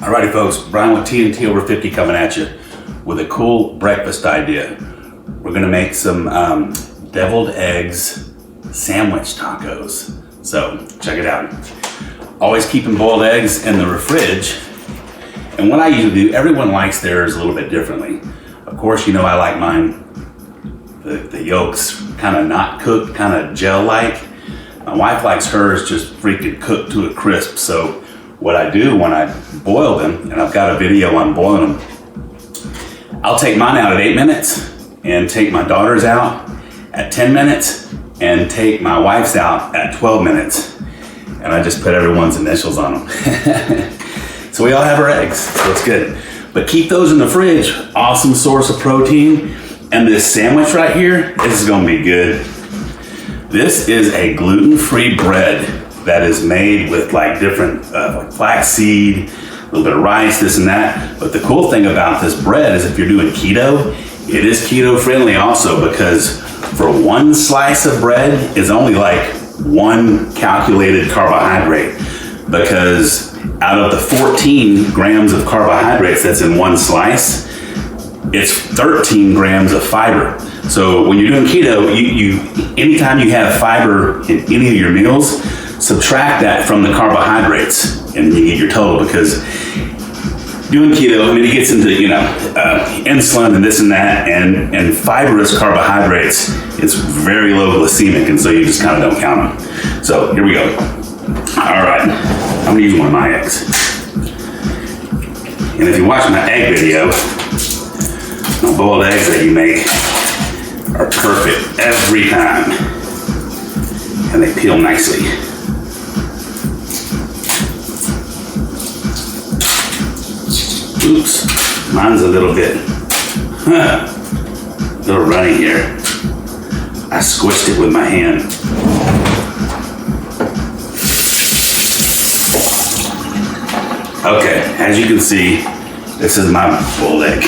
Alrighty folks, Brian with TNT Over 50 coming at you with a cool breakfast idea. We're gonna make some deviled eggs sandwich tacos. So check it out. Always keeping boiled eggs in the fridge. And what I usually do, everyone likes theirs a little bit differently. Of course, you know I like mine, the yolks kind of not cooked, kind of gel-like. My wife likes hers just freaking cooked to a crisp. So what I do when I boil them, and I've got a video on boiling them, I'll take mine out at 8 minutes and take my daughter's out at 10 minutes and take my wife's out at 12 minutes. And I just put everyone's initials on them. So we all have our eggs, so it's good. But keep those in the fridge. Awesome source of protein. And this sandwich right here, this is gonna be good. This is a gluten-free bread that is made with like different like flaxseed, a little bit of rice, this and that. But the cool thing about this bread is if you're doing keto, it is keto friendly also, because for one slice of bread is only like 1 calculated carbohydrate, because out of the 14 grams of carbohydrates that's in one slice, it's 13 grams of fiber. So when you're doing keto, you anytime you have fiber in any of your meals, subtract that from the carbohydrates and you get your total, because doing keto, I mean, it gets into, insulin and this and that, and fibrous carbohydrates, it's very low glycemic, and so you just kind of don't count them. So here we go. All right, I'm gonna use one of my eggs. And if you watch my egg video, the boiled eggs that you make are perfect every time, and they peel nicely. Oops, mine's a little bit, little runny here. I squished it with my hand. Okay, as you can see, this is my boiled egg.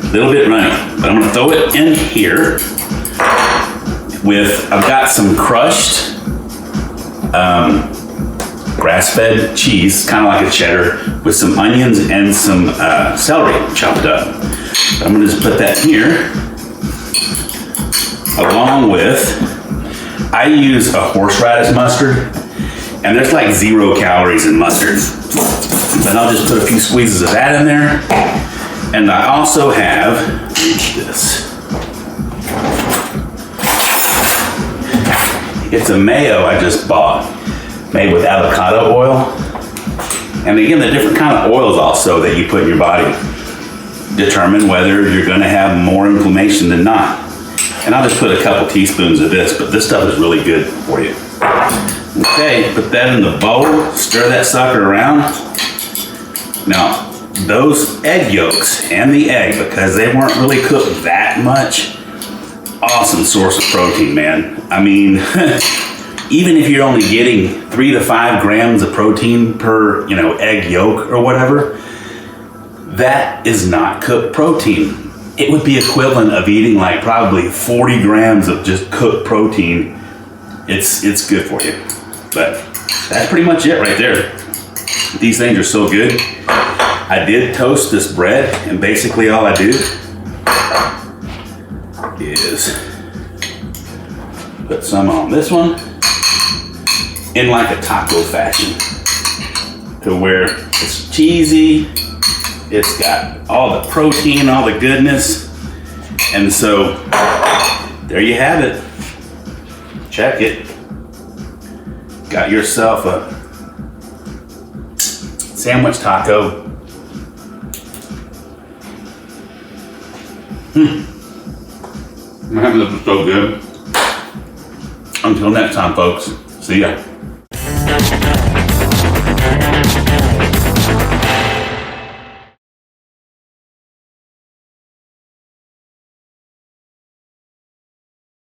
A little bit runny, but I'm gonna throw it in here with, I've got some crushed grass-fed cheese, kind of like a cheddar, with some onions and some celery chopped up. I'm gonna just put that here, along with, I use a horseradish mustard, and there's like 0 calories in mustard. But I'll just put a few squeezes of that in there. And I also have this. It's a mayo I just bought, made with avocado oil. And again, the different kind of oils also that you put in your body determine whether you're gonna have more inflammation than not. And I'll just put a couple teaspoons of this, but this stuff is really good for you. Okay, put that in the bowl, stir that sucker around. Now, those egg yolks and the egg, because they weren't really cooked that much, awesome source of protein, man. I mean, even if you're only getting 3 to 5 grams of protein per, egg yolk or whatever, that is not cooked protein. It would be equivalent of eating like probably 40 grams of just cooked protein. It's good for you. But that's pretty much it right there. These things are so good. I did toast this bread, and basically all I do is put some on this one in like a taco fashion, to where it's cheesy, it's got all the protein, all the goodness, and so there you have it. Check it. Got yourself a sandwich taco. Man, this is so good. Until next time, folks. See ya.